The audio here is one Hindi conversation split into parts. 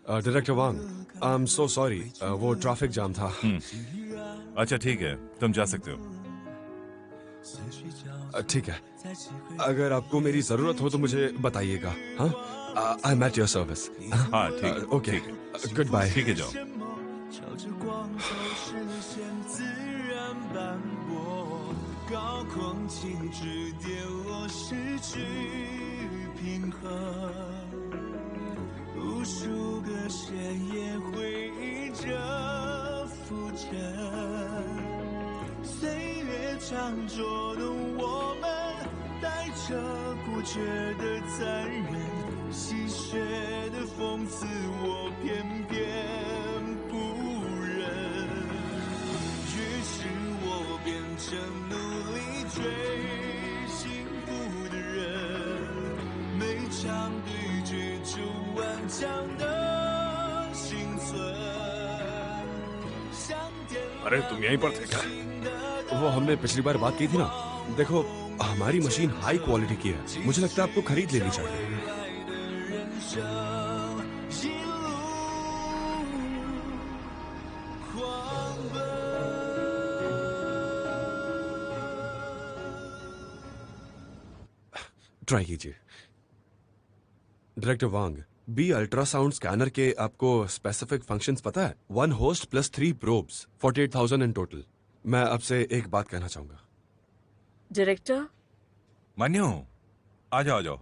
Director Wang, I am so sorry, वो ट्रैफिक जाम था। अच्छा ठीक है, तुम जा सकते हो। ठीक है, अगर आपको मेरी जरूरत हो तो मुझे बताइएगा। हाँ, I am at your service. हाँ ठीक है, ओके, ठीक है, गुड बाय। ठीक है, जाओ।朝着光走视线自然斑驳，高空静止跌落，失去平衡。无数个深夜回忆着浮沉，岁月常捉弄我们，带着固执的残忍，戏谑的讽刺，我偏偏不忍。于是我变成努力追幸福的人，每场对决就顽强的幸存。 अरे तुम यहीं पर थे क्या? वो हमने पिछली बार बात की थी ना। देखो, हमारी मशीन हाई क्वालिटी की है, मुझे लगता है आपको खरीद लेनी चाहिए। ट्राई कीजिए। डायरेक्टर वांग, बी अल्ट्रासाउंड स्कैनर के आपको स्पेसिफिक फंक्शंस पता है? 1 host plus 3 probes, 48,000 in total. मैं आपसे एक बात कहना चाहूंगा। डायरेक्टर, मान्यो, आ जाओ, आ जाओ,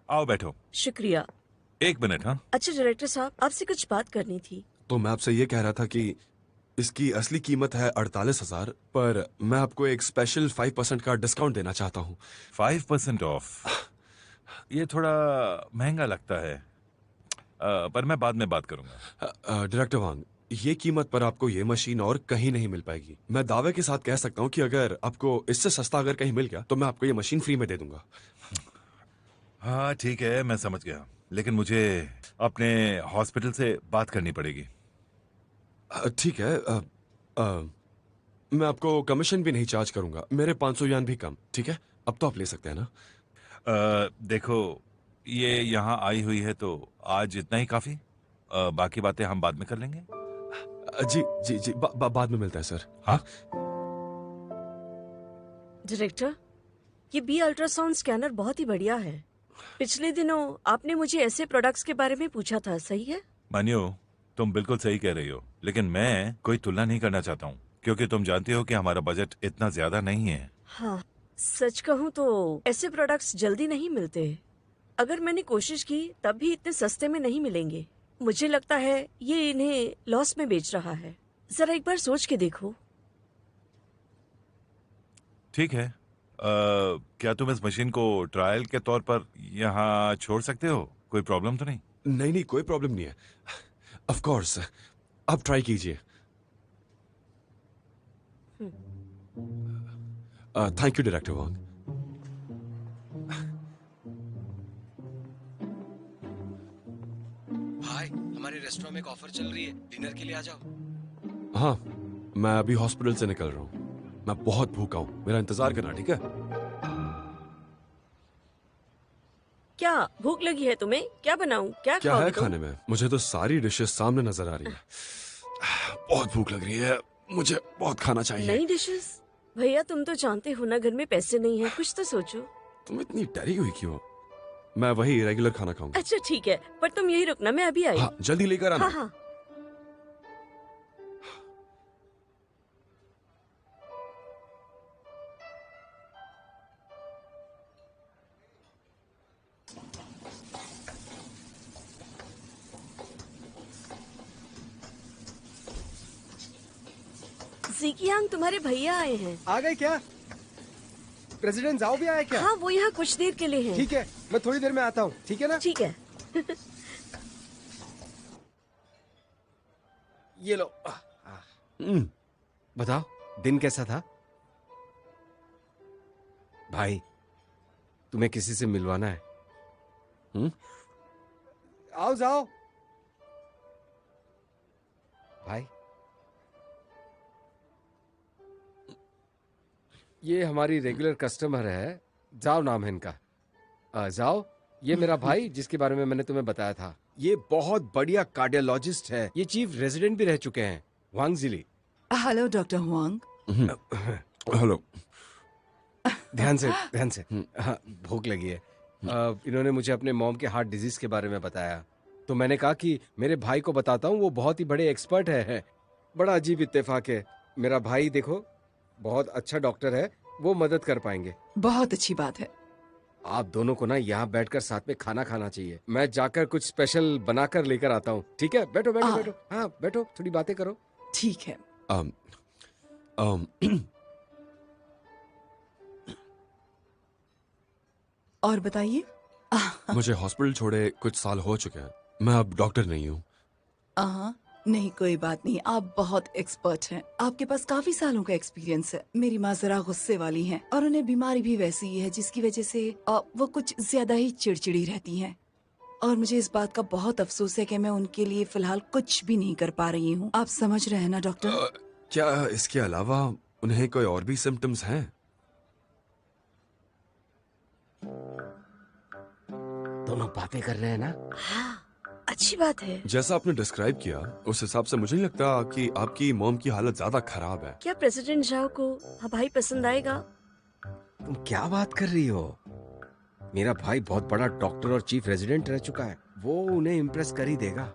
आओ बैठो। शुक्रिया। 1 मिनट। हाँ, अच्छा डायरेक्टर साहब, आपसे कुछ बात करनी थी। तो मैं आपसे ये कह रहा था कि इसकी असली कीमत है 48,000, पर मैं आपको एक स्पेशल 5% का डिस्काउंट देना चाहता हूँ। 5% ऑफ। ये थोड़ा महंगा लगता है, पर मैं बाद में बात करूंगा। डायरेक्टर वांग, ये कीमत पर आपको ये मशीन और कहीं नहीं मिल पाएगी। मैं दावे के साथ कह सकता हूँ कि अगर आपको इससे सस्ता अगर कहीं मिल गया तो मैं आपको ये मशीन फ्री में दे दूंगा। हाँ ठीक है, मैं समझ गया, लेकिन मुझे अपने हॉस्पिटल से बात करनी पड़ेगी। ठीक है, मैं आपको कमीशन भी नहीं चार्ज करूंगा, मेरे 500 यान भी कम। ठीक है, अब तो आप ले सकते हैं ना? देखो, ये यहाँ आई हुई है तो आज इतना ही काफी। बाकी बातें हम बाद में कर लेंगे। जी जी जी, बाद में मिलता है सर। हाँ। डायरेक्टर, ये बी अल्ट्रासाउंड स्कैनर बहुत ही बढ़िया है। पिछले दिनों आपने मुझे ऐसे प्रोडक्ट्स के बारे में पूछा था, सही है? मानियो, तुम बिल्कुल सही कह रही हो, लेकिन मैं कोई तुलना नहीं करना चाहता हूँ, क्योंकि तुम जानती हो कि हमारा बजट इतना ज्यादा नहीं है। हाँ, सच कहूँ तो ऐसे प्रोडक्ट्स जल्दी नहीं मिलते। अगर मैंने कोशिश की तब भी इतने सस्ते में नहीं मिलेंगे। मुझे लगता है ये इन्हें लॉस में बेच रहा है। जरा एक बार सोच के देखो। ठीक है, क्या तुम इस मशीन को ट्रायल के तौर पर यहाँ छोड़ सकते हो? कोई प्रॉब्लम तो नहीं? नहीं नहीं, कोई प्रॉब्लम नहीं है। ऑफ कोर्स, आप ट्राई कीजिए। थैंक यू डायरेक्टर वांग। भाई, हमारे रेस्टोरेंट में एक ऑफर चल रही है, डिनर के लिए आ जाओ। हाँ, मैं अभी हॉस्पिटल से निकल रहा हूँ। मैं बहुत भूखा हूँ, मेरा इंतजार करना, ठीक है? क्या भूख लगी है तुम्हें? क्या बनाऊं? क्या क्या है खाओगे तुम? खाने में? मुझे तो सारी डिशेस सामने नजर आ रही है। बहुत भूख लग रही है, मुझे बहुत खाना चाहिए। नई डिशेस? भैया तुम तो जानते हो ना, घर में पैसे नहीं है, कुछ तो सोचो। तुम इतनी डरी हुई क्यों? मैं वही रेगुलर खाना खाऊंगा। अच्छा ठीक है, पर तुम यही रुकना, मैं अभी आई। हाँ, जल्दी लेकर आना। हाँ हाँ। ज़िकियांग, तुम्हारे भैया आए हैं। आ गए क्या? प्रेसिडेंट जाओ भी आया क्या? हाँ, वो यहाँ कुछ देर के लिए हैं। ठीक है, मैं थोड़ी देर में आता हूँ, ठीक है ना? ठीक है। ये लो। बताओ, दिन कैसा था? भाई, तुम्हें किसी से मिलवाना है। आओ जाओ। भाई, ये हमारी रेगुलर कस्टमर है, जाओ नाम है इनका। जाओ ये मेरा भाई जिसके बारे में मैंने तुम्हें बताया था, ये बहुत बढ़िया कार्डियोलॉजिस्ट है। ये चीफ रेजिडेंट भी रह चुके हैं, Wang Jili. Hello doctor Huang. Hello. ध्यान से। हाँ, भूख लगी है। इन्होंने मुझे अपने मॉम के हार्ट डिजीज के बारे में बताया, तो मैंने कहा कि मेरे भाई को बताता हूँ, वो बहुत ही बड़े एक्सपर्ट है। बड़ा अजीब इत्तेफाक है। मेरा भाई देखो बहुत अच्छा डॉक्टर है, वो मदद कर पाएंगे। बहुत अच्छी बात है। आप दोनों को ना यहाँ बैठकर साथ में खाना खाना चाहिए। मैं जाकर कुछ स्पेशल बनाकर लेकर आता हूँ। ठीक है, बैठो बैठो बैठो। हाँ बैठो, थोड़ी बातें करो। ठीक है। um, um, और बताइए। मुझे हॉस्पिटल छोड़े कुछ साल हो चुके हैं। मैं अब डॉक्टर नहीं हूँ। नहीं कोई बात नहीं, आप बहुत एक्सपर्ट हैं। आपके पास काफी सालों का एक्सपीरियंस है। मेरी माँ जरा गुस्से वाली हैं और उन्हें बीमारी भी वैसी ही है, जिसकी वजह से वो कुछ ज्यादा ही चिड़चिड़ी रहती हैं। और मुझे इस बात का बहुत अफसोस है कि मैं उनके लिए फिलहाल कुछ भी नहीं कर पा रही हूँ। आप समझ रहे हैं ना डॉक्टर? क्या इसके अलावा उन्हें कोई और भी सिम्टम्स हैं? दोनों बातें कर रहे हैं ना? हाँ, अच्छी बात है। जैसा आपने डिस्क्राइब किया उस हिसाब से मुझे नहीं लगता कि आपकी मॉम की हालत ज्यादा खराब है। क्या प्रेसिडेंट झाओ को भाई पसंद आएगा? तुम क्या बात कर रही हो? मेरा भाई बहुत बड़ा डॉक्टर और चीफ रेजिडेंट रह चुका है, वो उन्हें इम्प्रेस कर ही देगा।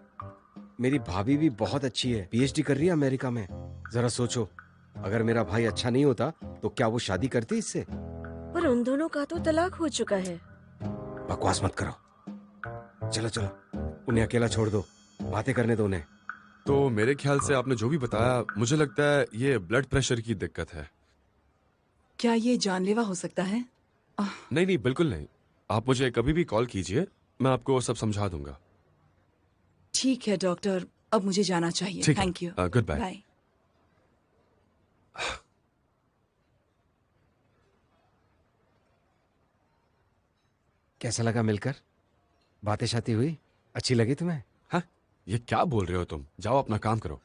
मेरी भाभी भी बहुत अच्छी है, पीएचडी कर रही है अमेरिका में। जरा सोचो, अगर मेरा भाई अच्छा नहीं होता तो क्या वो शादी करती इससे? पर उन दोनों का तो तलाक हो चुका है। बकवास मत करो। चलो चलो, उन्हें अकेला छोड़ दो, बातें करने दो उन्हें। तो मेरे ख्याल से आपने जो भी बताया, मुझे लगता है ये ब्लड प्रेशर की दिक्कत है। क्या ये जानलेवा हो सकता है? नहीं नहीं, बिल्कुल नहीं। आप मुझे कभी भी कॉल कीजिए, मैं आपको सब समझा दूंगा। ठीक है डॉक्टर, अब मुझे जाना चाहिए। ठीक है। Thank you. Goodbye. Bye. कैसा लगा मिलकर? बातें शाती हुई? अच्छी लगी तुम्हें? हाँ, ये क्या बोल रहे हो तुम? जाओ अपना काम करो।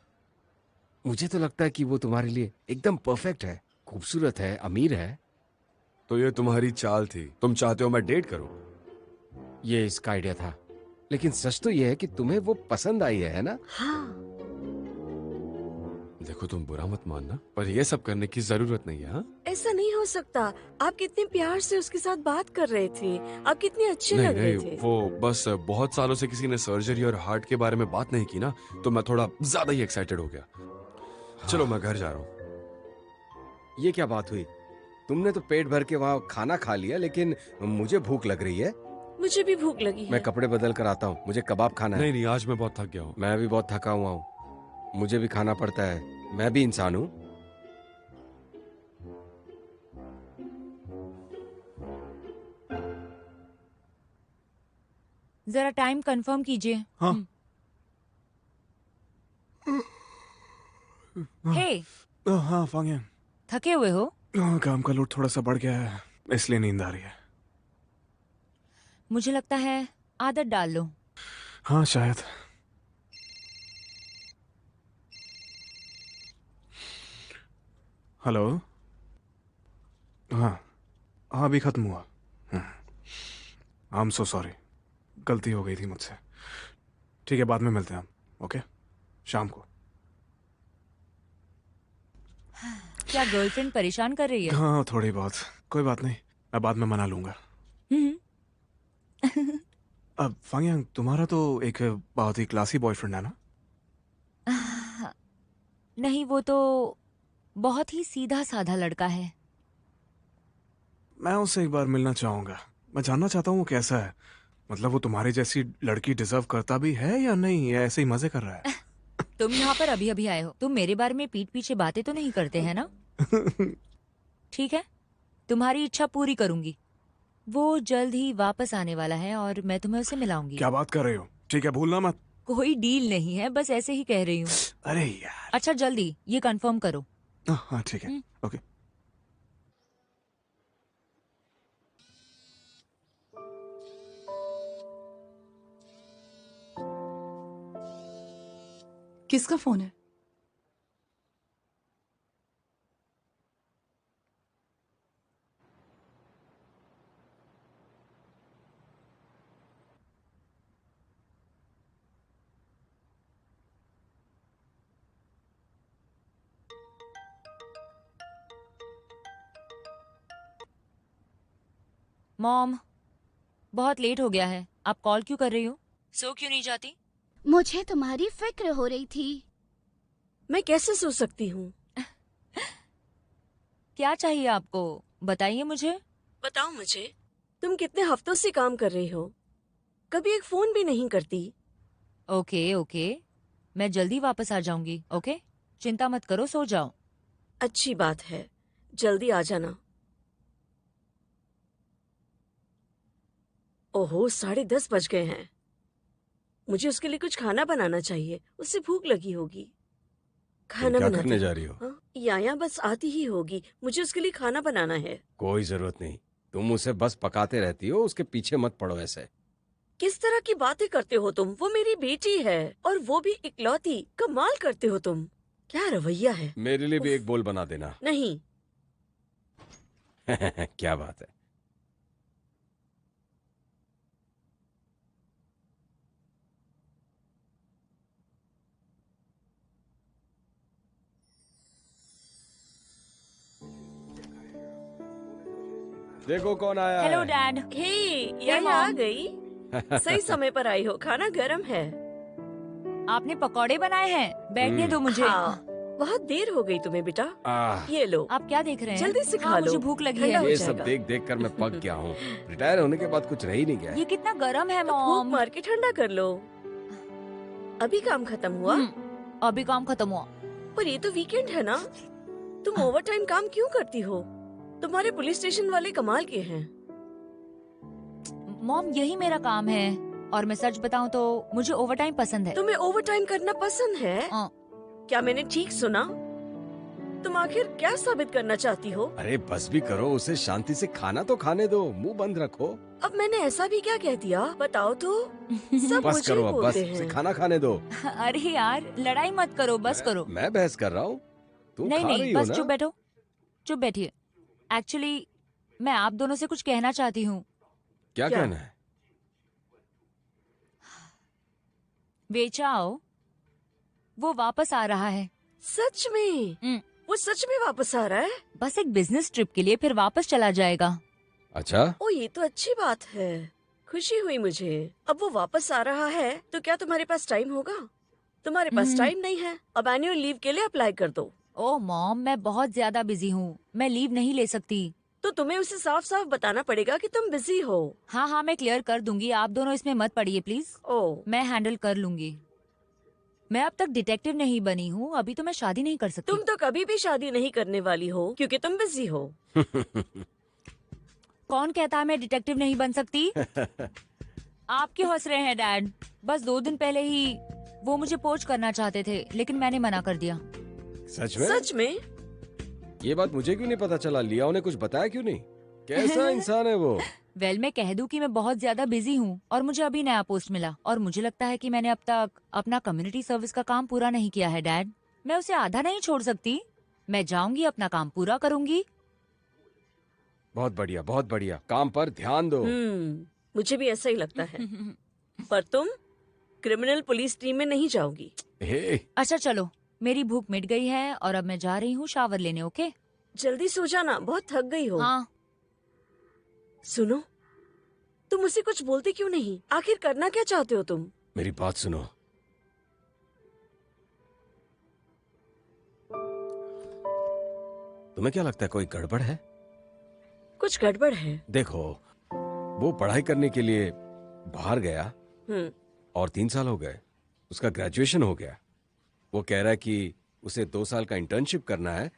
मुझे तो लगता है कि वो तुम्हारे लिए एकदम परफेक्ट है, खूबसूरत है, अमीर है। तो ये तुम्हारी चाल थी? तुम चाहते हो मैं डेट करूं? ये इसका आइडिया था, लेकिन सच तो ये है कि तुम्हें वो पसंद आई है ना? हाँ, देखो तुम बुरा मत मानना, पर ये सब करने की जरूरत नहीं है। हाँ? ऐसा नहीं हो सकता। आप कितने प्यार से उसके साथ बात कर रहे थे, आप कितने अच्छे नहीं लग रहे नहीं, थे। वो बस बहुत सालों से किसी ने सर्जरी और हार्ट के बारे में बात नहीं की ना, तो मैं थोड़ा ज्यादा ही एक्साइटेड हो गया। चलो मैं घर जा रहा हूँ। ये क्या बात हुई? तुमने तो पेट भर के वहाँ खाना खा लिया, लेकिन मुझे भूख लग रही है। मुझे भी भूख लगी है। मैं कपड़े बदल कर आता हूँ, मुझे कबाब खाना है। नहीं नहीं, आज मैं बहुत थक गया हूँ। मैं भी बहुत थका हुआ हूँ, मुझे भी खाना पड़ता है, मैं भी इंसान हूँ। जरा टाइम कंफर्म कीजिए। हाँ। हे, हाँ फांगियन, थके हुए हो? काम का लोड थोड़ा सा बढ़ गया है, इसलिए नींद आ रही है। मुझे लगता है आदत डाल लो। हाँ शायद। हेलो। हाँ हाँ, अभी खत्म हुआ। आई एम सो सॉरी, गलती हो गई थी मुझसे। ठीक है, बाद में मिलते हैं हम। ओके, शाम को। क्या गर्लफ्रेंड परेशान कर रही है? हाँ थोड़ी बहुत, कोई बात नहीं, मैं बाद में मना लूंगा। अब फांगियांग, तुम्हारा तो एक बहुत ही क्लासी बॉयफ्रेंड है ना? नहीं, वो तो बहुत ही सीधा साधा लड़का है। मैं उससे एक बार मिलना चाहूंगा। मैं जानना चाहता हूँ वो कैसा है। मतलब वो तुम्हारी जैसी लड़की डिजर्व करता भी है या नहीं, या ऐसे ही मजे कर रहा है? तुम यहाँ पर अभी अभी आए हो, तुम मेरे बारे में पीठ पीछे बातें तो नहीं करते हैं ना? ठीक है, तुम्हारी इच्छा पूरी करूंगी। वो जल्द ही वापस आने वाला है और मैं तुम्हें उसे मिलाऊंगी। क्या बात कर रहे हो? ठीक है, भूलना मत। कोई डील नहीं है, बस ऐसे ही कह रही हूँ। अरे यार। अच्छा जल्दी ये कंफर्म करो। हाँ ठीक है, ओके। किसका फोन है? मॉम, बहुत लेट हो गया है। आप कॉल क्यों कर रही हो? सो क्यों नहीं जाती? मुझे तुम्हारी फिक्र हो रही थी। मैं कैसे सो सकती हूँ? क्या चाहिए आपको? बताइए मुझे। बताओ मुझे, तुम कितने हफ्तों से काम कर रही हो? कभी एक फोन भी नहीं करती। ओके ओके, मैं जल्दी वापस आ जाऊंगी। ओके, चिंता मत करो, सो जाओ। अच्छी बात है, जल्दी आ जाना। ओहो, 10:30 बज गए हैं। मुझे उसके लिए कुछ खाना बनाना चाहिए, उसे भूख लगी होगी। खाना क्या बनाती करने हूँ। जा रही हो? हाँ, याया बस आती ही होगी, मुझे उसके लिए खाना बनाना है। कोई जरूरत नहीं, तुम उसे बस पकाते रहती हो, उसके पीछे मत पड़ो ऐसे। किस तरह की बातें करते हो तुम? वो मेरी बेटी है और वो भी इकलौती। कमाल करते हो तुम, क्या रवैया है। मेरे लिए भी एक बोल बना देना। नहीं। क्या बात है। देखो कौन आया हेलो है। डैड। हे, याया मॉम। आ गई। सही समय पर आई हो, खाना गर्म है। आपने पकौड़े बनाए हैं? बैठने दो मुझे। हाँ, बहुत देर हो गई तुम्हें बेटा। ये लो, आप क्या देख रहे हैं? जल्दी से खा हाँ, लो, मुझे भूख लगी ठंडा है। हो ये सब जाएगा। देख देख कर मैं पक गया हूँ। रिटायर होने के बाद कुछ रह ही नहीं गया है। ये कितना गर्म है तो फूंक मॉम। मार के ठंडा कर लो। अभी काम खत्म हुआ? अभी काम खत्म हुआ। पर ये तो वीकेंड है ना, तुम ओवर टाइम काम क्यों करती हो? तुम्हारे पुलिस स्टेशन वाले कमाल के हैं। मॉम, यही मेरा काम है और मैं सच बताऊं तो मुझे ओवरटाइम पसंद है। तुम्हें ओवर टाइम करना पसंद है? हाँ। क्या मैंने ठीक सुना? तुम आखिर क्या साबित करना चाहती हो? अरे बस भी करो, उसे शांति से खाना तो खाने दो, मुंह बंद रखो। अब मैंने ऐसा भी क्या कह दिया, बताओ तो। सब बस मुझे करो अब, बस बोलते उसे हैं। खाना खाने दो। अरे यार, लड़ाई मत करो, बस करो। मैं बहस कर रहा हूँ, तुम नहीं खा रही नहीं, हो बस ना? चुप बैठो, चुप बैठिए। एक्चुअली मैं आप दोनों से कुछ कहना चाहती हूँ। क्या कहना है? बेचाओ, वो वापस आ रहा है। सच में? वो सच में वापस आ रहा है? बस एक बिजनेस ट्रिप के लिए, फिर वापस चला जाएगा। अच्छा, ओ, ये तो अच्छी बात है, खुशी हुई मुझे। अब वो वापस आ रहा है तो क्या तुम्हारे पास टाइम होगा? तुम्हारे पास टाइम नहीं है, अब एनुअल लीव के लिए अप्लाई कर दो। ओ मॉम, मैं बहुत ज्यादा बिजी हूँ, मैं लीव नहीं ले सकती। तो तुम्हें उसे साफ साफ बताना पड़ेगा कि तुम बिजी हो। हाँ हाँ, मैं क्लियर कर दूंगी, आप दोनों इसमें मत पड़िए प्लीज। ओ, मैं हैंडल कर लूंगी। मैं अब तक डिटेक्टिव नहीं बनी हूँ, अभी तो मैं शादी नहीं कर सकती। तुम तो कभी भी शादी नहीं करने वाली हो क्योंकि तुम बिजी हो। कौन कहता है मैं डिटेक्टिव नहीं बन सकती? आप क्यों हंस रहे हैं डैड? बस 2 दिन पहले ही वो मुझे पोच करना चाहते थे, लेकिन मैंने मना कर दिया। सच में? सच में? ये बात मुझे क्यों नहीं पता चला? लिया ने कुछ बताया क्यों नहीं? कैसा इंसान है वो? वेल, मैं कह दूं कि मैं बहुत ज्यादा बिजी हूँ और मुझे अभी नया पोस्ट मिला और मुझे लगता है कि मैंने अब तक अपना कम्युनिटी सर्विस का काम पूरा नहीं किया है डैड। मैं उसे आधा नहीं छोड़ सकती। मैं जाऊंगी, अपना काम पूरा करूंगी। बहुत बढ़िया, बहुत बढ़िया। काम पर ध्यान दो। मुझे भी ऐसा ही लगता है। पर तुम क्रिमिनल पुलिस टीम में नहीं जाओगी। अच्छा चलो, मेरी भूख मिट गई है और अब मैं जा रही हूँ शावर लेने। ओके, जल्दी सो जाना, बहुत थक गई हो। हाँ। सुनो, तुम मुझसे कुछ बोलते क्यों नहीं? आखिर करना क्या चाहते हो तुम? मेरी बात सुनो। तुम्हें क्या लगता है कोई गड़बड़ है? कुछ गड़बड़ है। देखो, वो पढ़ाई करने के लिए बाहर गया और 3 साल हो गए, उसका ग्रेजुएशन हो गया। वो कह रहा है कि उसे 2 साल का इंटर्नशिप करना है।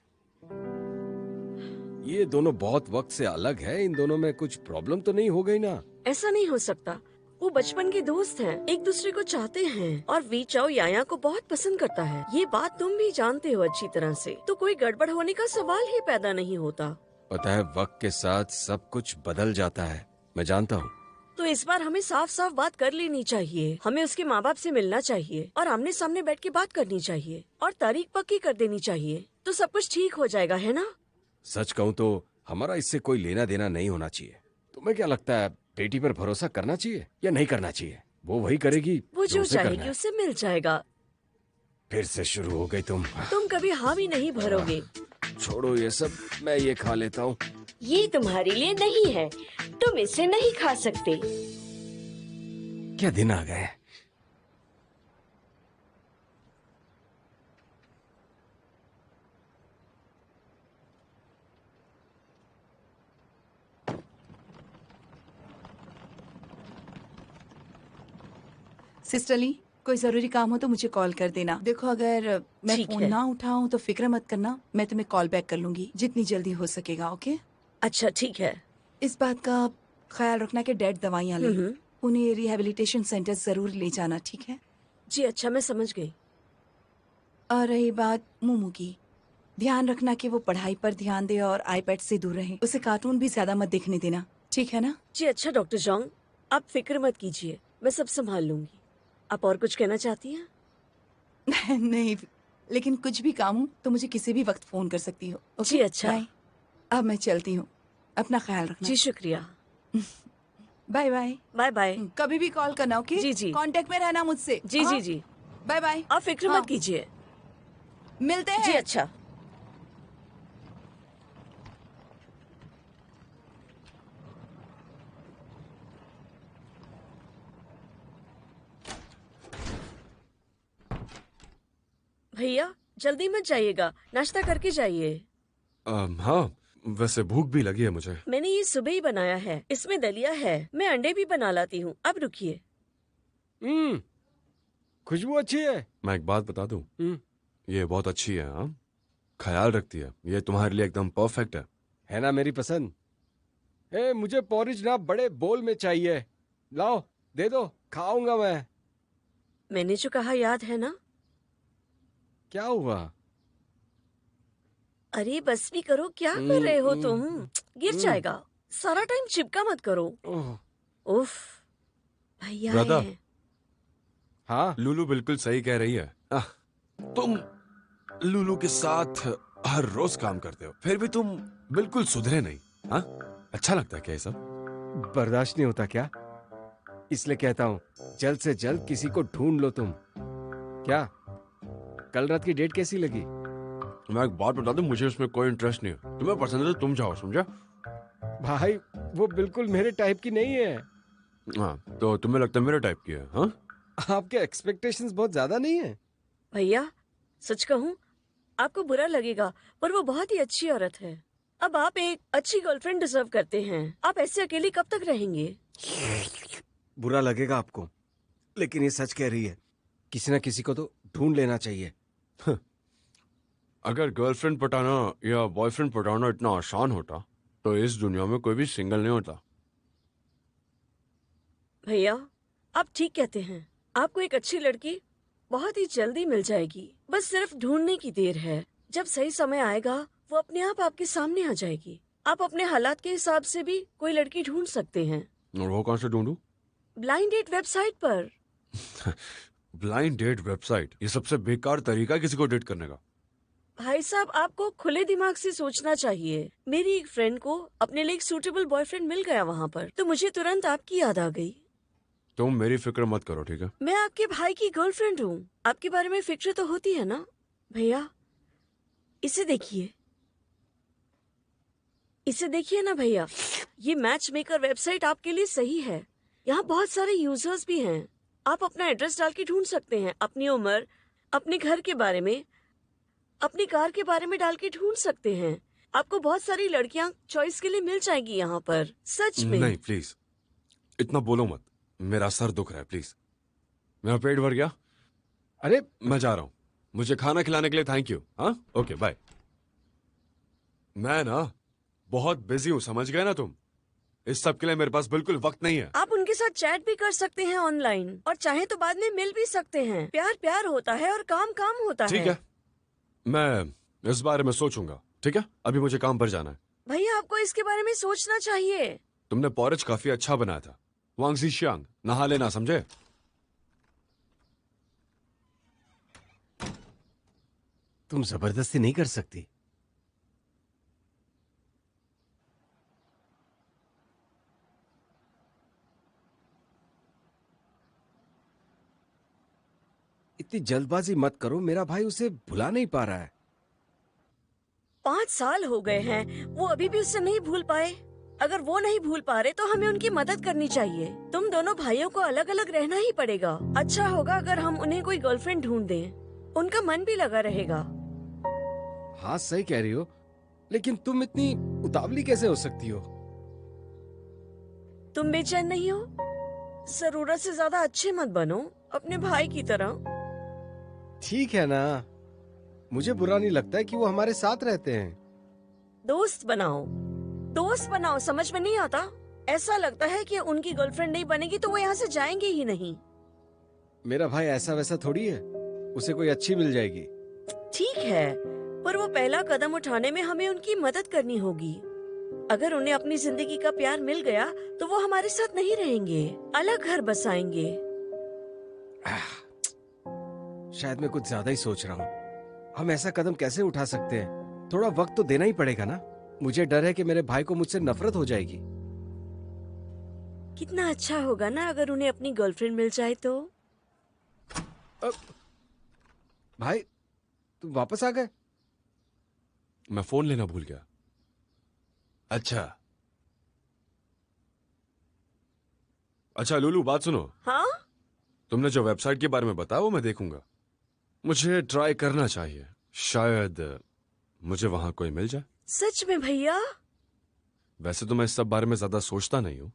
ये दोनों बहुत वक्त से अलग है, इन दोनों में कुछ प्रॉब्लम तो नहीं हो गई ना? ऐसा नहीं हो सकता, वो बचपन के दोस्त हैं, एक दूसरे को चाहते हैं और वी चाओ याया को बहुत पसंद करता है। ये बात तुम भी जानते हो अच्छी तरह से, तो कोई गड़बड़ होने का सवाल ही पैदा नहीं होता। पता है, वक्त के साथ सब कुछ बदल जाता है, मैं जानता हूँ। तो इस बार हमें साफ साफ बात कर लेनी चाहिए। हमें उसके माँ बाप से मिलना चाहिए और आमने सामने बैठ के बात करनी चाहिए और तारीख पक्की कर देनी चाहिए, तो सब कुछ ठीक हो जाएगा, है ना? सच कहूँ तो हमारा इससे कोई लेना देना नहीं होना चाहिए। तुम्हें क्या लगता है, बेटी पर भरोसा करना चाहिए या नहीं करना चाहिए? वो वही करेगी वो जो उसे करना चाहेगी है। उससे मिल जाएगा। फिर से शुरू हो गई तुम। तुम कभी हाँ भी नहीं भरोगे। छोड़ो ये सब, मैं ये खा लेता हूँ। ये तुम्हारे लिए नहीं है, तुम इसे नहीं खा सकते। क्या दिन आ गए। सिस्टर ली, कोई जरूरी काम हो तो मुझे कॉल कर देना। देखो अगर मैं ठीक फोन है। ना उठाऊं तो फिक्र मत करना, मैं तुम्हें कॉल बैक कर लूंगी जितनी जल्दी हो सकेगा। ओके? अच्छा ठीक है। इस बात का ख्याल रखना कि डेड दवाइयाँ ले, उन्हें रिहेबिलिटेशन सेंटर जरूर ले जाना, ठीक है? जी अच्छा, मैं समझ गई। और रही बात मोमू की, ध्यान रखना कि वो पढ़ाई पर ध्यान दे और आईपैड से दूर रहे। उसे कार्टून भी ज्यादा मत देखने देना, ठीक है ना? जी अच्छा डॉक्टर जोंग, आप फिक्र मत कीजिए, मैं सब संभाल लूंगी। आप और कुछ कहना चाहती हैं? नहीं, लेकिन कुछ भी काम हो तो मुझे किसी भी वक्त फोन कर सकती हो। ओके? जी अच्छा। बाय। अब मैं चलती हूँ, अपना ख्याल रखना। जी शुक्रिया। Bye bye. Bye bye. कभी भी कॉल करना, ओके? जी, जी। कांटेक्ट में रहना मुझसे। जी हाँ? जी जी। Bye bye. आप फिक्र हाँ। मत कीजिए। मिलते हैं। जी अच्छा। भैया जल्दी मत जाइएगा, नाश्ता करके जाइए। हाँ, वैसे भूख भी लगी है मुझे। मैंने ये सुबह ही बनाया है, इसमें दलिया है, मैं अंडे भी बना लाती हूँ। अब रुकिए। खुशबू अच्छी है। मैं एक बात बता दूं, ये बहुत अच्छी है। हाँ, ख्याल रखती है, ये तुम्हारे लिए एकदम परफेक्ट है ना मेरी पसंद। मुझे पोरिज ना बड़े बोल में चाहिए। लाओ दे दो, खाऊंगा मैं। मैंने जो कहा याद है ना? क्या हुआ? अरे बस भी करो, क्या कर रहे हो तुम? गिर जाएगा। सारा टाइम चिपका मत करो। उफ, भैया राधा। हैं। हाँ लूलू बिल्कुल सही कह रही है। तुम लूलू के साथ हर रोज काम करते हो, फिर भी तुम बिल्कुल सुधरे नहीं। हाँ, अच्छा लगता है क्या ये सब? बर्दाश्त नहीं होता क्या? इसलिए कहता हूँ जल्द से जल्द किसी को ढूंढ लो तुम। क्या कल रात की डेट कैसी लगी? मैं एक बात बता दूं, मुझे उसमें कोई इंटरेस्ट नहीं है। तुम्हें पसंद है तो तुम जाओ, समझा? भाई वो बिल्कुल मेरे टाइप की नहीं है। हाँ, तो तुम्हें लगता है मेरे टाइप की है? हाँ, आपके एक्सपेक्टेशंस बहुत ज्यादा नहीं है? भैया सच कहूँ, आपको बुरा लगेगा पर वो बहुत ही अच्छी औरत है। अब आप एक अच्छी गर्लफ्रेंड डिजर्व करते हैं। आप ऐसे अकेले कब तक रहेंगे? बुरा लगेगा आपको, लेकिन ये सच कह रही है। किसी ना किसी को तो ढूंढ लेना चाहिए। अगर गर्लफ्रेंड पटाना या बॉयफ्रेंड पटाना इतना आसान होता तो इस दुनिया में कोई भी सिंगल नहीं होता। भैया आप ठीक कहते हैं, आपको एक अच्छी लड़की बहुत ही जल्दी मिल जाएगी। बस सिर्फ ढूंढने की देर है। जब सही समय आएगा वो अपने आप आपके सामने आ जाएगी। आप अपने हालात के हिसाब से भी कोई लड़की ढूंढ सकते हैं। और वो कहाँ से ढूंढूं? ब्लाइंड डेट वेबसाइट पर। ब्लाइंड डेट वेबसाइट, ये सबसे बेकार तरीका है किसी को डेट करने का। भाई साहब आपको खुले दिमाग से सोचना चाहिए। मेरी एक फ्रेंड को अपने लिए एक सूटेबल बॉयफ्रेंड मिल गया वहाँ पर, तो मुझे तुरंत आपकी याद आ गई। तुम मेरी फिक्र मत करो, ठीक है? मैं आपके भाई की गर्लफ्रेंड हूँ, आपके बारे में फिक्र तो होती है ना? भैया इसे देखिए, इसे देखिए ना भैया, ये मैच मेकर वेबसाइट आपके लिए सही है। यहाँ बहुत सारे यूजर्स भी हैं। आप अपना एड्रेस डाल के ढूंढ सकते हैं, अपनी उम्र, अपने घर के बारे में, अपनी कार के बारे में डाल के ढूंढ सकते हैं। आपको बहुत सारी लड़कियां चॉइस के लिए मिल जाएगी यहाँ पर, सच में। नहीं प्लीज, इतना बोलो मत, मेरा सर दुख रहा है। प्लीज, मेरा पेट भर गया। अरे मैं जा रहा हूँ, मुझे खाना खिलाने के लिए थैंक यू। हाँ, ओके बाय। मैं ना बहुत बिजी हूँ, समझ गए ना तुम? इस सब के लिए मेरे पास बिल्कुल वक्त नहीं है। आप उनके साथ चैट भी कर सकते हैं ऑनलाइन, और चाहे तो बाद में मिल भी सकते हैं। प्यार प्यार होता है और काम काम होता ठीक है, मैं इस बारे में सोचूंगा। ठीक है, अभी मुझे काम पर जाना है। भैया आपको इसके बारे में सोचना चाहिए। तुमने पोरिज काफी अच्छा बनाया था। वांग ज़िशियांग, नहा लेना, समझे? तुम जबरदस्ती नहीं कर सकती। इतनी जल्दबाजी मत करो, मेरा भाई उसे भुला नहीं पा रहा है। 5 साल हो गए हैं, वो अभी भी उससे नहीं भूल पाए। अगर वो नहीं भूल पा रहे तो हमें उनकी मदद करनी चाहिए। तुम दोनों भाइयों को अलग अलग रहना ही पड़ेगा। अच्छा होगा अगर हम उन्हें कोई गर्लफ्रेंड ढूंढ दें, उनका मन भी लगा रहेगा। हाँ सही कह रही हो, लेकिन तुम इतनी उतावली कैसे हो सकती हो? तुम बेचैन नहीं हो? जरूरत से ज्यादा अच्छे मत बनो, अपने भाई की तरह। ठीक है ना, मुझे बुरा नहीं लगता है कि वो हमारे साथ रहते हैं। दोस्त बनाओ, दोस्त बनाओ, समझ में नहीं आता? ऐसा लगता है कि उनकी गर्लफ्रेंड नहीं बनेगी तो वो यहाँ से जाएंगे ही नहीं। मेरा भाई ऐसा वैसा थोड़ी है, उसे कोई अच्छी मिल जाएगी। ठीक है, पर वो पहला कदम उठाने में हमें उनकी मदद करनी होगी। अगर उन्हें अपनी जिंदगी का प्यार मिल गया तो वो हमारे साथ नहीं रहेंगे, अलग घर बसाएंगे। शायद मैं कुछ ज्यादा ही सोच रहा हूँ। हम ऐसा कदम कैसे उठा सकते हैं? थोड़ा वक्त तो देना ही पड़ेगा ना। मुझे डर है कि मेरे भाई को मुझसे नफरत हो जाएगी। कितना अच्छा होगा ना अगर उन्हें अपनी गर्लफ्रेंड मिल जाए तो। भाई तुम वापस आ गए? मैं फोन लेना भूल गया। अच्छा लुलु, बात सुनो। हाँ? तुमने जो वेबसाइट के बारे में बताया वो मैं देखूंगा। मुझे ट्राई करना चाहिए, शायद मुझे वहां कोई मिल जाए। सच में भैया? वैसे तो मैं इस सब बारे में ज्यादा सोचता नहीं हूँ।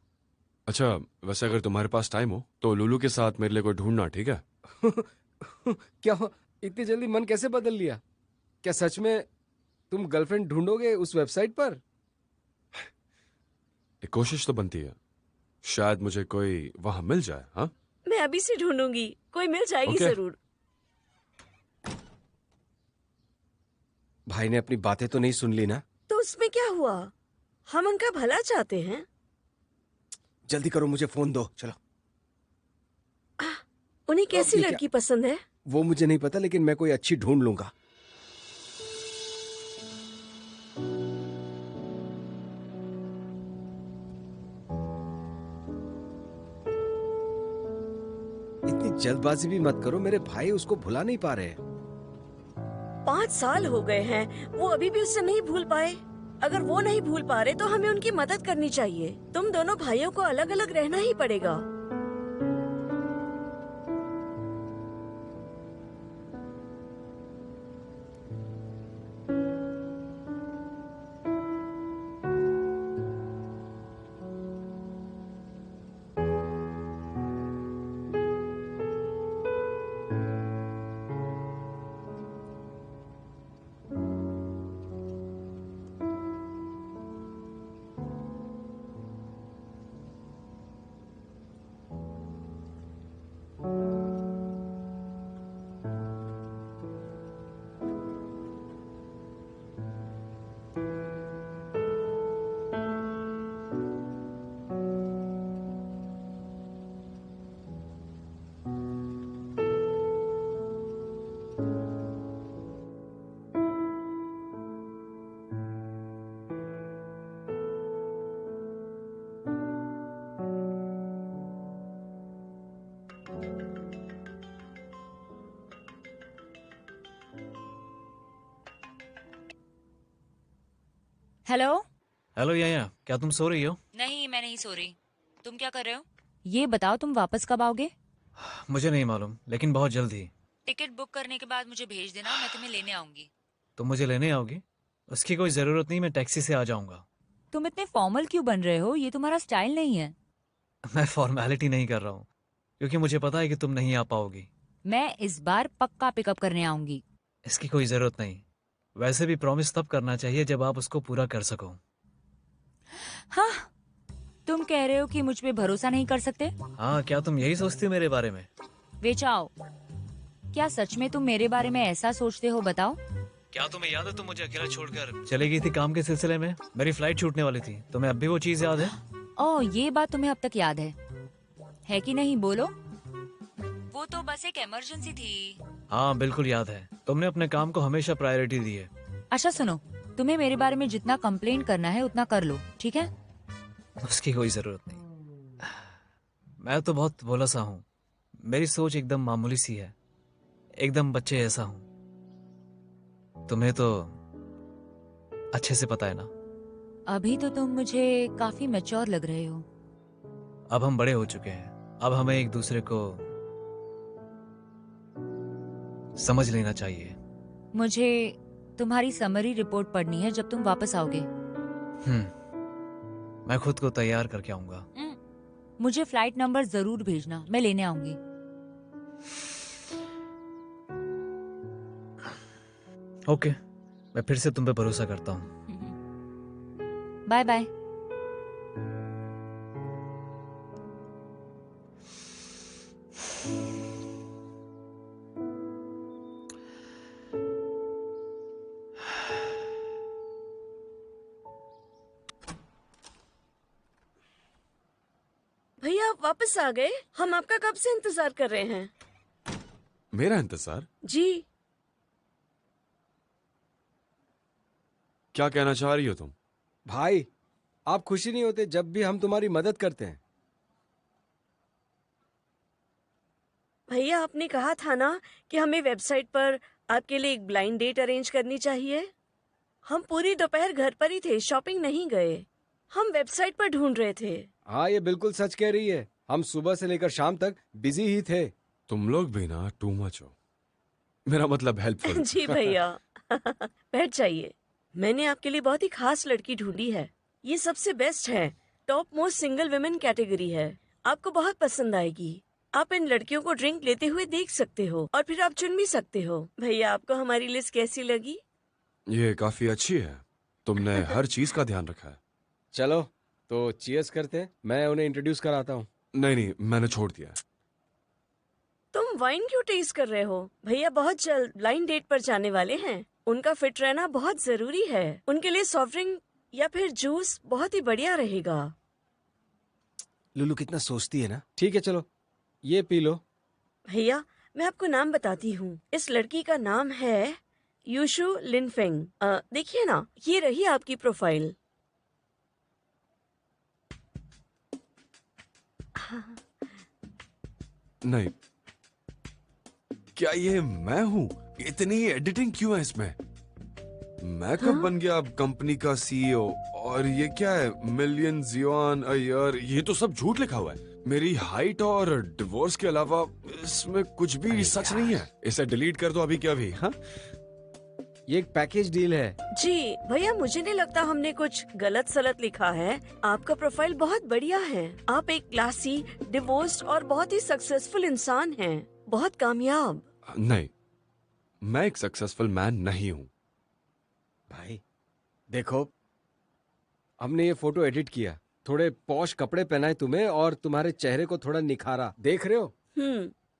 अच्छा, वैसे अगर तुम्हारे पास टाइम हो तो लुलु के साथ मेरे लिए कोई ढूंढना, ठीक है? क्या हो, इतनी जल्दी मन कैसे बदल लिया? क्या सच में तुम गर्लफ्रेंड ढूंढोगे उस वेबसाइट पर? एक कोशिश तो बनती है, शायद मुझे कोई वहां मिल जाए। हाँ, मैं अभी से ढूंढूंगी, कोई मिल जाएगी Okay. जरूर। भाई ने अपनी बातें तो नहीं सुन ली ना? तो उसमें क्या हुआ, हम उनका भला चाहते हैं। जल्दी करो, मुझे फोन दो। चलो। उन्हें कैसी ये क्या? लड़की पसंद है? वो मुझे नहीं पता, लेकिन मैं कोई अच्छी ढूंढ लूंगा। इतनी जल्दबाजी भी मत करो, मेरे भाई उसको भुला नहीं पा रहे। 5 साल हो गए हैं, वो अभी भी उससे नहीं भूल पाए। अगर वो नहीं भूल पा रहे तो हमें उनकी मदद करनी चाहिए। तुम दोनों भाइयों को अलग अलग रहना ही पड़ेगा। हेलो। हेलो याया, क्या तुम सो रही हो? नहीं, मैं नहीं सो रही। तुम क्या कर रहे हो? ये बताओ, तुम वापस कब आओगे? मुझे नहीं मालूम, लेकिन बहुत जल्द ही। टिकट बुक करने के बाद मुझे भेज देना, मैं तुम्हें लेने आऊंगी। तुम मुझे लेने आओगी? उसकी कोई जरूरत नहीं, मैं टैक्सी से आ जाऊंगा। तुम इतने फॉर्मल क्यों बन रहे हो? ये तुम्हारा स्टाइल नहीं है। मैं फॉर्मेलिटी नहीं कर रहा हूँ, क्योंकि मुझे पता है कि तुम नहीं आ पाओगी। मैं इस बार पक्का पिकअप करने आऊंगी। इसकी कोई जरूरत नहीं। वैसे भी प्रॉमिस तब करना चाहिए जब आप उसको पूरा कर सको। हाँ, तुम कह रहे हो कि मुझ पे भरोसा नहीं कर सकते? हाँ, क्या तुम यही सोचती हो मेरे बारे में? बेचाओ, क्या सच में तुम मेरे बारे में ऐसा सोचते हो? बताओ। क्या तुम्हें याद है तुम मुझे अकेला छोड़कर चली गई थी काम के सिलसिले में? मेरी फ्लाइट छूटने वाली थी। तुम्हें अब भी वो चीज याद है? ओह, ये बात तुम्हें अब तक याद है कि नहीं? बोलो। वो तो बस एक इमरजेंसी थी। हाँ, बिल्कुल याद है। तुमने अपने काम को हमेशा प्रायोरिटी दी है। अच्छा सुनो, तुम्हें मेरे बारे में जितना कंप्लेंट करना है उतना कर लो, ठीक है? उसकी कोई जरूरत नहीं। मैं तो बहुत भोला सा हूँ। मेरी सोच एकदम मामूली सी है, एकदम बच्चे जैसा हूँ। तुम्हें तो अच्छे से पता है ना। अभी तो तुम मुझे काफी मैच्योर लग रहे हो। अब हम बड़े हो चुके हैं, अब हमें एक दूसरे को समझ लेना चाहिए। मुझे तुम्हारी समरी रिपोर्ट पढ़नी है जब तुम वापस आओगे। मैं खुद को तैयार करके आऊंगा। मुझे फ्लाइट नंबर जरूर भेजना, मैं लेने आऊंगी। ओके, मैं फिर से तुम पे भरोसा करता हूँ। Bye bye. भैया आप वापस आ गए? हम आपका कब से इंतजार कर रहे हैं। मेरा इंतजार? जी। क्या कहना चाह रही हो तुम? भाई, आप खुशी नहीं होते जब भी हम तुम्हारी मदद करते हैं? भैया आपने कहा था ना कि हमें वेबसाइट पर आपके लिए एक ब्लाइंड डेट अरेंज करनी चाहिए। हम पूरी दोपहर घर पर ही थे, शॉपिंग नहीं गए। हम वेबसाइट पर ढूंढ रहे थे। हाँ, ये बिल्कुल सच कह रही है। हम सुबह से लेकर शाम तक बिजी ही थे। तुम लोग भी ना टू मच हो। मेरा मतलब हेल्पफुल। जी भैया। बैठ जाइए। मैंने आपके लिए बहुत ही खास लड़की ढूंढी है। ये सबसे बेस्ट है, top most single women category है। आपको बहुत पसंद आएगी। आप इन लड़कियों को ड्रिंक लेते हुए देख सकते हो और फिर आप चुन भी सकते हो। भैया आपको हमारी लिस्ट कैसी लगी? ये काफी अच्छी है। तुमने हर चीज का ध्यान रखा है। चलो तो चीयर्स करते हैं। मैं उन्हें इंट्रोड्यूस कराता हूँ। नहीं, मैंने छोड़ दिया। तुम वाइन क्यों टेस्ट कर रहे हो? भैया बहुत जल्द ब्लाइंड डेट पर जाने वाले हैं। उनका फिट रहना बहुत जरूरी है। उनके लिए सॉफ्ट ड्रिंक या फिर जूस बहुत ही बढ़िया रहेगा। लुलू कितना सोचती है ना। ठीक है, चलो ये पी लो। भैया मैं आपको नाम बताती हूँ। इस लड़की का नाम है यूशु लिनफेंग। देखिए ना, ये रही आपकी प्रोफाइल। नहीं, क्या ये मैं हूँ? इतनी एडिटिंग क्यों है इसमें? मैं कब बन गया अब कंपनी का सीईओ? और ये क्या है, मिलियन युआन अ ईयर? ये तो सब झूठ लिखा हुआ है। मेरी हाइट और डिवोर्स के अलावा इसमें कुछ भी सच नहीं है। इसे डिलीट कर दो अभी के अभी। हाँ, ये एक पैकेज डील है। जी भैया, मुझे नहीं लगता हमने कुछ गलत सलत लिखा है। आपका प्रोफाइल बहुत बढ़िया है। आप एक क्लासी, डिवोर्स्ड और बहुत ही सक्सेसफुल इंसान हैं। बहुत कामयाब। नहीं, मैं एक सक्सेसफुल मैन नहीं हूँ। भाई देखो, हमने ये फोटो एडिट किया, थोड़े पॉश कपड़े पहनाए तुम्हें और तुम्हारे चेहरे को थोड़ा निखारा। देख रहे हो?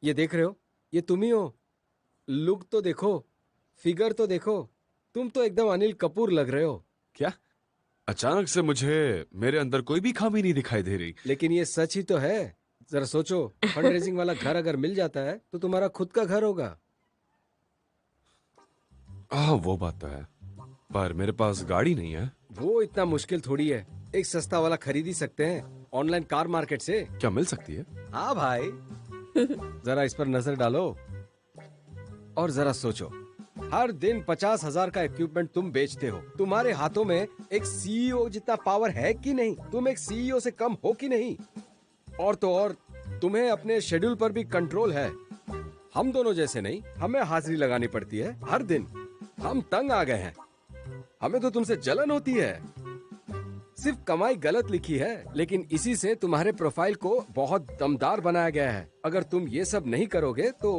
ये देख रहे हो? ये तुम ही हो। लुक तो देखो, फिगर तो देखो, तुम तो एकदम अनिल कपूर लग रहे हो। क्या अचानक से मुझे मेरे अंदर कोई भी खामी नहीं दिखाई दे रही? लेकिन ये सच ही तो है। जरा सोचो, फंड रेजिंग वाला घर अगर मिल जाता है तो तुम्हारा खुद का घर होगा। हाँ, वो बात तो है, पर मेरे पास गाड़ी नहीं है। वो इतना मुश्किल थोड़ी है। एक सस्ता वाला खरीद ही सकते हैं ऑनलाइन कार मार्केट से। क्या मिल सकती है? हाँ भाई। जरा इस पर नजर डालो और जरा सोचो, हर दिन 50,000 का इक्विपमेंट तुम बेचते हो। तुम्हारे हाथों में एक सीईओ जितना पावर है कि नहीं? तुम एक सीईओ से कम हो कि नहीं? और तो और तुम्हें अपने शेड्यूल पर भी कंट्रोल है। हम दोनों जैसे नहीं, हमें हाजिरी लगानी पड़ती है हर दिन। हम तंग आ गए हैं। हमें तो तुमसे जलन होती है। सिर्फ कमाई गलत लिखी है, लेकिन इसी से तुम्हारे प्रोफाइल को बहुत दमदार बनाया गया है। अगर तुम ये सब नहीं करोगे तो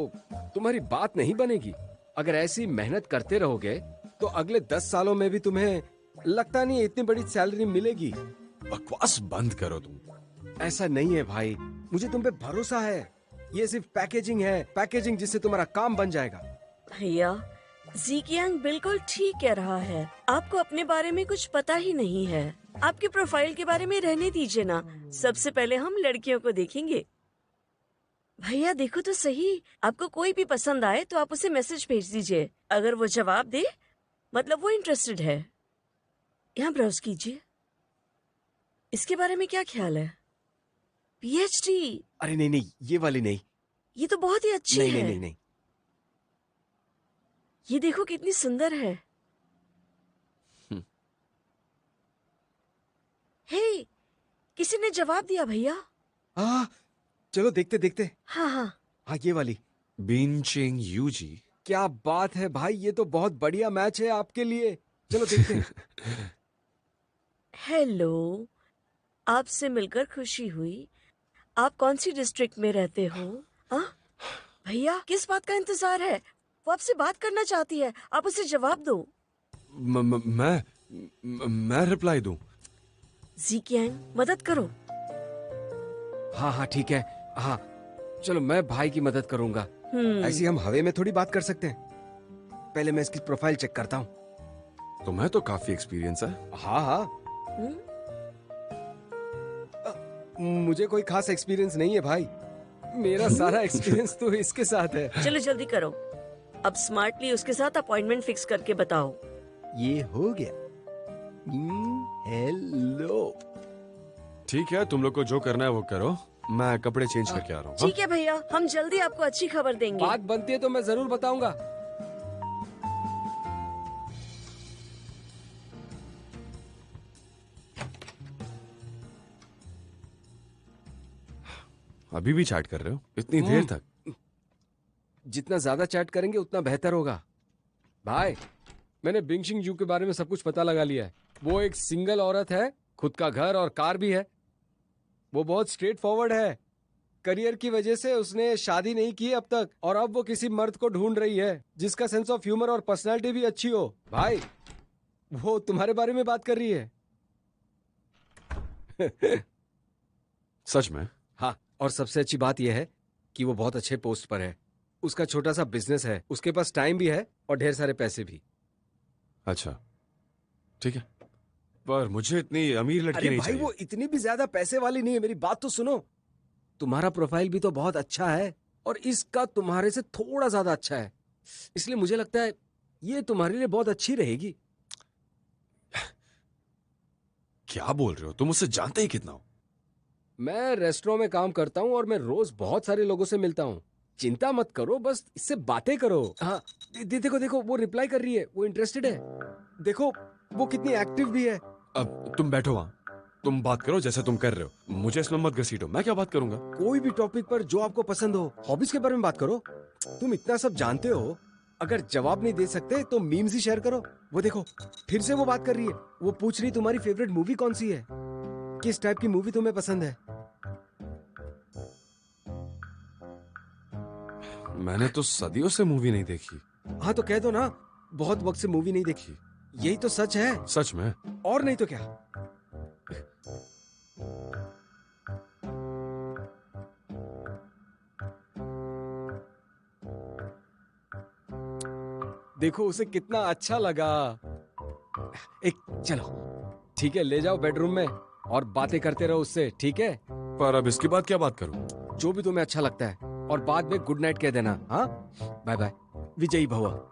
तुम्हारी बात नहीं बनेगी। अगर ऐसी मेहनत करते रहोगे तो अगले 10 सालों में भी तुम्हें लगता नहीं है इतनी बड़ी सैलरी मिलेगी। बकवास बंद करो तुम। ऐसा नहीं है भाई, मुझे तुम पे भरोसा है। ये सिर्फ पैकेजिंग है, पैकेजिंग जिससे तुम्हारा काम बन जाएगा। भैया, ज़ीकियांग बिल्कुल ठीक कह रहा है। आपको अपने बारे में कुछ पता ही नहीं है। आपके प्रोफाइल के बारे में रहने दीजिए ना। सबसे पहले हम लड़कियों को देखेंगे। भैया देखो तो सही, आपको कोई भी पसंद आए तो आप उसे मैसेज भेज दीजिए। अगर वो जवाब दे, मतलब वो इंटरेस्टेड है। यहाँ ब्राउज कीजिए। इसके बारे में क्या ख्याल है? पीएचडी? अरे नहीं नहीं, ये वाली नहीं। ये तो बहुत ही अच्छी नहीं, है। नहीं नहीं नहीं। ये देखो कितनी सुंदर है। हे, किसी ने जवाब दिया भैया। चलो देखते देखते। हाँ हाँ। हाँ ये वाली। बीन चेंग यू जी। क्या बात है भाई, ये तो बहुत बढ़िया मैच है आपके लिए। चलो देखते हैं। हेलो, आपसे मिलकर खुशी हुई। आप कौन सी डिस्ट्रिक्ट में रहते हो? हाँ भैया, किस बात का इंतजार है? वो आपसे बात करना चाहती है, आप उसे जवाब दो। मैं रिप्लाई दूं? ज़ीकियांग, मदद करो। हाँ हाँ ठीक है। हाँ चलो मैं भाई की मदद करूंगा। ऐसी हम हवे में थोड़ी बात कर सकते हैं। पहले मैं इसकी प्रोफाइल चेक करता हूँ। तुम्हें तो काफी एक्सपीरियंस है। हाँ हाँ। मुझे कोई खास एक्सपीरियंस नहीं है भाई, मेरा सारा एक्सपीरियंस तो इसके साथ है। चलो जल्दी करो, अब स्मार्टली उसके साथ अपॉइंटमेंट फिक्स करके बताओ। ये हो गया। हेलो। ठीक है, तुम लोग को जो करना है वो करो, मैं कपड़े चेंज करके आ रहा हूँ। ठीक है भैया, हम जल्दी आपको अच्छी खबर देंगे। बात बनती है तो मैं जरूर बताऊंगा। अभी भी चैट कर रहे हो इतनी देर तक? जितना ज्यादा चैट करेंगे उतना बेहतर होगा। भाई, मैंने बिंगशिंग जू के बारे में सब कुछ पता लगा लिया है। वो एक सिंगल औरत है, खुद का घर और कार भी है। वो बहुत स्ट्रेट फॉरवर्ड है। करियर की वजह से उसने शादी नहीं की अब तक, और अब वो किसी मर्द को ढूंढ रही है जिसका सेंस ऑफ ह्यूमर और पर्सनालिटी भी अच्छी हो। भाई, वो तुम्हारे बारे में बात कर रही है। सच में? हाँ, और सबसे अच्छी बात यह है कि वो बहुत अच्छे पोस्ट पर है। उसका छोटा सा बिजनेस है, उसके पास टाइम भी है और ढेर सारे पैसे भी। अच्छा ठीक है, पर मुझे इतनी अमीर लड़की अरे नहीं भाई, चाहिए। वो इतनी भी ज्यादा पैसे वाली नहीं है। मेरी बात तो सुनो। तुम्हारा प्रोफाइल भी तो बहुत अच्छा है और इसका तुम्हारे से थोड़ा ज्यादा अच्छा है, इसलिए मुझे लगता है ये तुम्हारे लिए बहुत अच्छी रहेगी। क्या बोल रहे हो तुम? मुझसे जानते ही कितना हो? मैं रेस्टोरेंट में काम करता हूँ और मैं रोज बहुत सारे लोगों से मिलता हूँ। चिंता मत करो, बस इससे बातें करो। हाँ देखो देखो, वो रिप्लाई कर रही है, वो इंटरेस्टेड है। देखो वो कितनी एक्टिव भी है। अब तुम बैठो वहां, तुम बात करो जैसे तुम कर रहे हो। मुझे इसमें मत घसीटो, मैं क्या बात करूंगा? कोई भी टॉपिक पर जो आपको पसंद हो, हॉबीज के बारे में बात करो। तुम इतना सब जानते हो, अगर जवाब नहीं दे सकते तो मीम्स ही शेयर करो। वो देखो फिर से वो बात कर रही है। वो पूछ रही तुम्हारी फेवरेट मूवी कौन सी है, किस टाइप की मूवी तुम्हें पसंद है। मैंने तो सदियों से मूवी नहीं देखी। हाँ तो कह दो ना, बहुत वक्त से मूवी नहीं देखी। यही तो सच है। सच में? और नहीं तो क्या। देखो उसे कितना अच्छा लगा। एक चलो ठीक है, ले जाओ बेडरूम में और बातें करते रहो उससे, ठीक है? पर अब इसके बाद क्या बात करूं? जो भी तुम्हें अच्छा लगता है, और बाद में गुड नाइट कह देना। हाँ, बाय बाय, विजयी भव।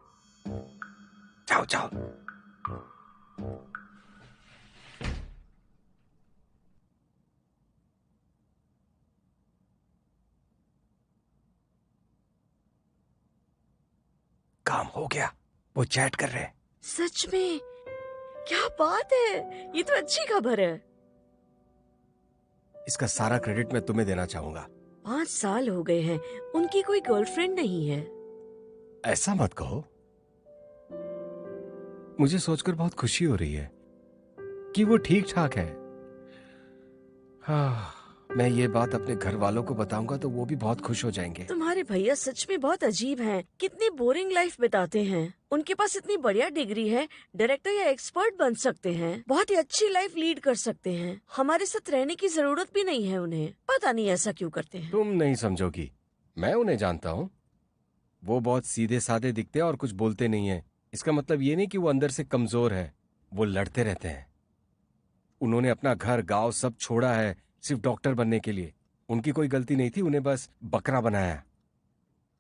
जाओ जाओ। काम हो गया, वो चैट कर रहे हैं। सच में? क्या बात है, ये तो अच्छी खबर है। इसका सारा क्रेडिट मैं तुम्हें देना चाहूंगा। 5 साल हो गए हैं, उनकी कोई गर्लफ्रेंड नहीं है। ऐसा मत कहो। मुझे सोचकर बहुत खुशी हो रही है कि वो ठीक ठाक है। हाँ, मैं ये बात अपने घर वालों को बताऊंगा तो वो भी बहुत खुश हो जाएंगे। तुम्हारे भैया सच में बहुत अजीब हैं। कितनी बोरिंग लाइफ बिताते हैं। उनके पास इतनी बढ़िया डिग्री है, डायरेक्टर या एक्सपर्ट बन सकते हैं, बहुत ही अच्छी लाइफ लीड कर सकते हैं। हमारे साथ रहने की जरूरत भी नहीं है उन्हें। पता नहीं ऐसा क्यों करते हैं। तुम नहीं समझोगी, मैं उन्हें जानता हूँ। वो बहुत सीधे साधे दिखते हैं और कुछ बोलते नहीं है। इसका मतलब ये नहीं कि वो अंदर से कमजोर है। वो लड़ते रहते हैं। उन्होंने अपना घर गांव सब छोड़ा है सिर्फ डॉक्टर बनने के लिए। उनकी कोई गलती नहीं थी, उन्हें बस बकरा बनाया।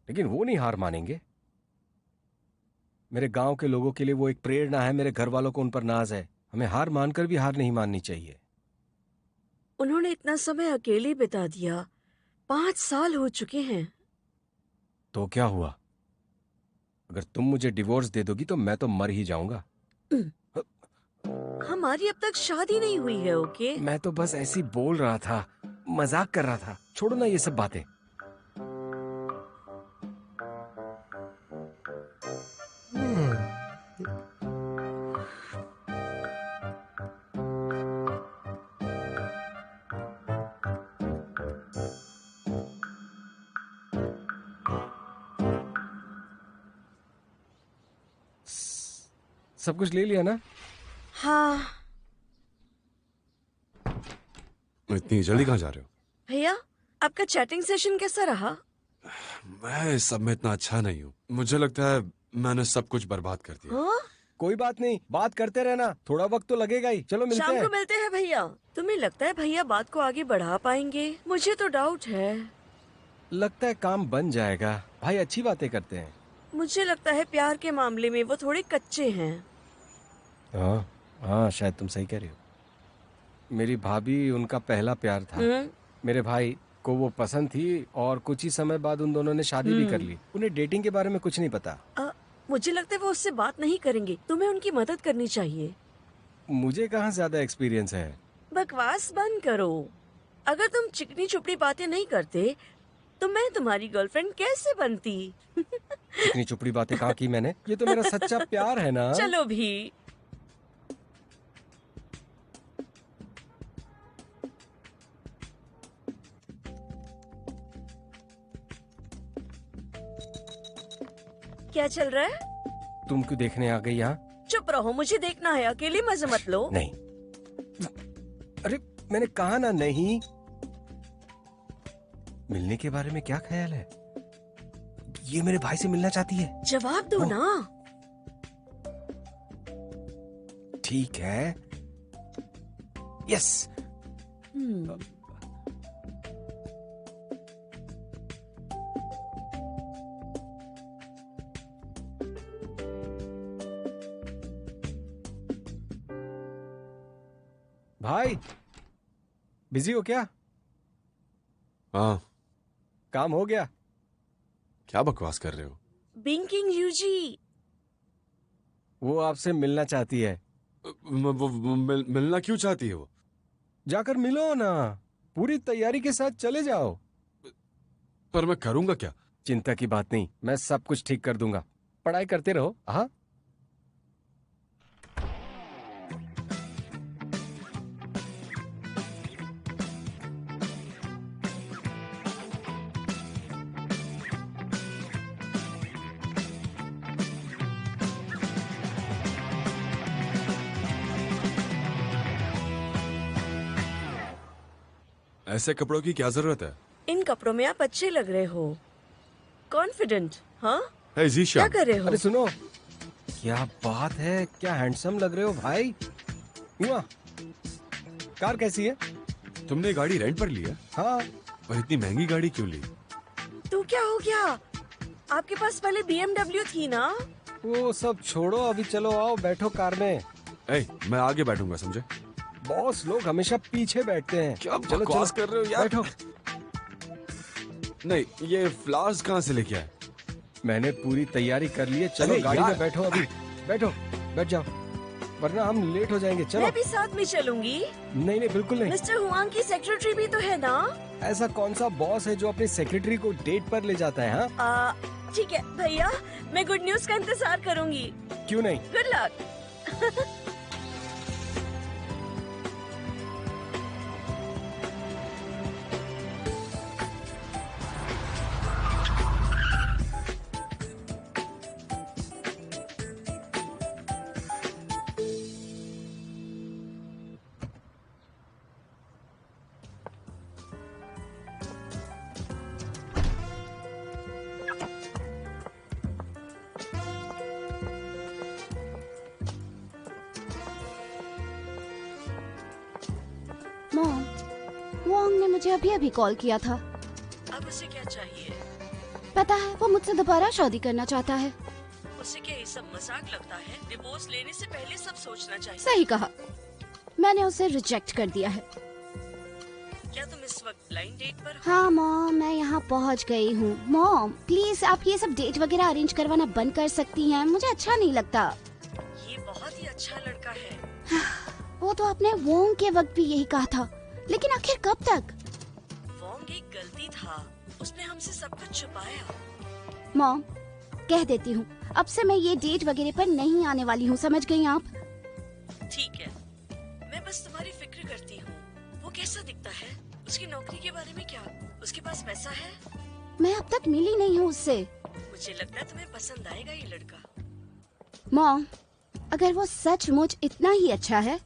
लेकिन वो नहीं हार मानेंगे। मेरे गांव के लोगों के लिए वो एक प्रेरणा है। मेरे घर वालों को उन पर नाज है। हमें हार मानकर भी हार नहीं माननी चाहिए। उन्होंने इतना समय अकेले बिता दिया। 5 साल हो चुके हैं। तो क्या हुआ? अगर तुम मुझे डिवोर्स दे दोगी तो मैं तो मर ही जाऊंगा। हमारी अब तक शादी नहीं हुई है, ओके? मैं तो बस ऐसे ही बोल रहा था, मजाक कर रहा था। छोड़ो ना ये सब बातें। सब कुछ ले लिया ना? हाँ। इतनी जल्दी कहाँ जा रहे हो? भैया, आपका चैटिंग सेशन कैसा रहा? मैं इस सब में इतना अच्छा नहीं हूँ। मुझे लगता है मैंने सब कुछ बर्बाद कर दिया। हाँ? कोई बात नहीं, बात करते रहना, थोड़ा वक्त तो लगेगा ही। चलो मिलते शाम हैं। को मिलते हैं भैया। तुम्हें लगता है भैया बात को आगे बढ़ा पाएंगे? मुझे तो डाउट है। लगता है काम बन जाएगा। भाई अच्छी बातें करते हैं। मुझे लगता है प्यार के मामले में वो थोड़े कच्चे हैं। हाँ हाँ, शायद तुम सही कह रही हो। मेरी भाभी, उनका पहला प्यार था। मेरे भाई को वो पसंद थी और कुछ ही समय बाद उन दोनों ने शादी भी कर ली। उन्हें डेटिंग के बारे में कुछ नहीं पता। मुझे लगता है वो उससे बात नहीं करेंगे। तुम्हें उनकी मदद करनी चाहिए। मुझे कहाँ ज्यादा एक्सपीरियंस है। बकवास बंद करो। अगर तुम चिकनी चुपड़ी बातें नहीं करते तो मैं तुम्हारी गर्लफ्रेंड कैसे बनती? चिकनी चुपड़ी बातें कहाँ की मैंने? ये तो मेरा सच्चा प्यार है ना। चलो भी। क्या चल रहा है? तुम क्यों देखने आ गई यहाँ? चुप रहो, मुझे देखना है। अकेले मजे मत लो। नहीं। अरे मैंने कहा ना नहीं। मिलने के बारे में क्या ख्याल है? ये मेरे भाई से मिलना चाहती है। जवाब दो ना। ठीक है। यस। भाई बिजी हो क्या? हाँ। काम हो गया? क्या बकवास कर रहे हो? बिंकिंग यूजी। वो आपसे मिलना चाहती है। मिलना क्यों चाहती है वो? जाकर मिलो ना। पूरी तैयारी के साथ चले जाओ। पर मैं करूंगा क्या? चिंता की बात नहीं, मैं सब कुछ ठीक कर दूंगा। पढ़ाई करते रहो। हाँ। ऐसे कपड़ों की क्या जरूरत है? इन कपड़ों में आप अच्छे लग रहे हो। कॉन्फिडेंट। हाँ? हे जीशा, क्या कर रहे हो? अरे सुनो, क्या बात है, क्या हैंडसम लग रहे हो भाई। हुआ? कार कैसी है? तुमने गाड़ी रेंट पर ली है? हाँ। और इतनी महंगी गाड़ी क्यों ली? तो क्या हो गया? आपके पास पहले BMW थी ना? वो सब छोड़ो, अभी चलो आओ बैठो कार में। मैं आगे बैठूंगा, समझे? बॉस लोग हमेशा पीछे बैठते हैं। क्या बकवास कर रहे हो यार? बैठो। नहीं, ये फ्लावर्स कहाँ से लेके आए? मैंने पूरी तैयारी कर ली है। चलो गाड़ी में बैठो, अभी बैठो, बैठ जाओ, वरना हम लेट हो जाएंगे। चलो। मैं भी साथ में चलूंगी। नहीं नहीं, बिल्कुल नहीं। मिस्टर हुआंग की सेक्रेटरी भी तो है ना? ऐसा कौन सा बॉस है जो अपने सेक्रेटरी को डेट पर ले जाता है? हाँ, ठीक है भैया, मैं गुड न्यूज का इंतजार करूंगी। क्यों नहीं? Good luck. मॉम, वॉन्ग ने मुझे अभी अभी कॉल किया था। अब उसे क्या चाहिए? पता है, वो मुझसे दोबारा शादी करना चाहता है। उसे क्या ये सब मजाक लगता है? डिवोर्स लेने से पहले सब सोचना चाहिए। सही कहा। मैंने उसे रिजेक्ट कर दिया है। क्या तुम इस वक्त ब्लाइंड डेट पर हो? हाँ मॉम, मैं यहाँ पहुँच गई हूँ। मॉम प्लीज, आप ये सब डेट वगैरह अरेंज करवाना बंद कर सकती हैं? मुझे अच्छा नहीं लगता। ये बहुत ही अच्छा लड़का है। वो तो आपने वोंग के वक्त भी यही कहा था, लेकिन आखिर कब तक? वोंग एक गलती था, उसने हमसे सब कुछ छुपाया। मॉम, कह देती हूँ, अब से मैं ये डेट वगैरह पर नहीं आने वाली हूँ, समझ गई आप? ठीक है, मैं बस तुम्हारी फिक्र करती हूँ। वो कैसा दिखता है? उसकी नौकरी के बारे में क्या? उसके पास पैसा है? मैं अब तक मिली नहीं हूँ उससे। मुझे लगता है तुम्हें पसंद आएगा ये लड़का। मॉम, अगर वो सचमुच इतना ही अच्छा है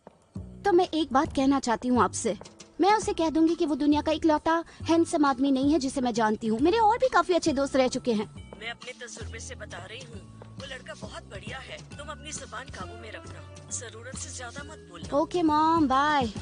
तो मैं एक बात कहना चाहती हूँ आपसे। मैं उसे कह दूंगी कि वो दुनिया का इकलौता हैंडसम आदमी नहीं है जिसे मैं जानती हूँ। मेरे और भी काफी अच्छे दोस्त रह चुके हैं। मैं अपने तजुर्बे से बता रही हूँ, वो लड़का बहुत बढ़िया है। तुम अपनी जुबान काबू में रखना, जरूरत से ज्यादा मत बोलना। Okay mom, bye.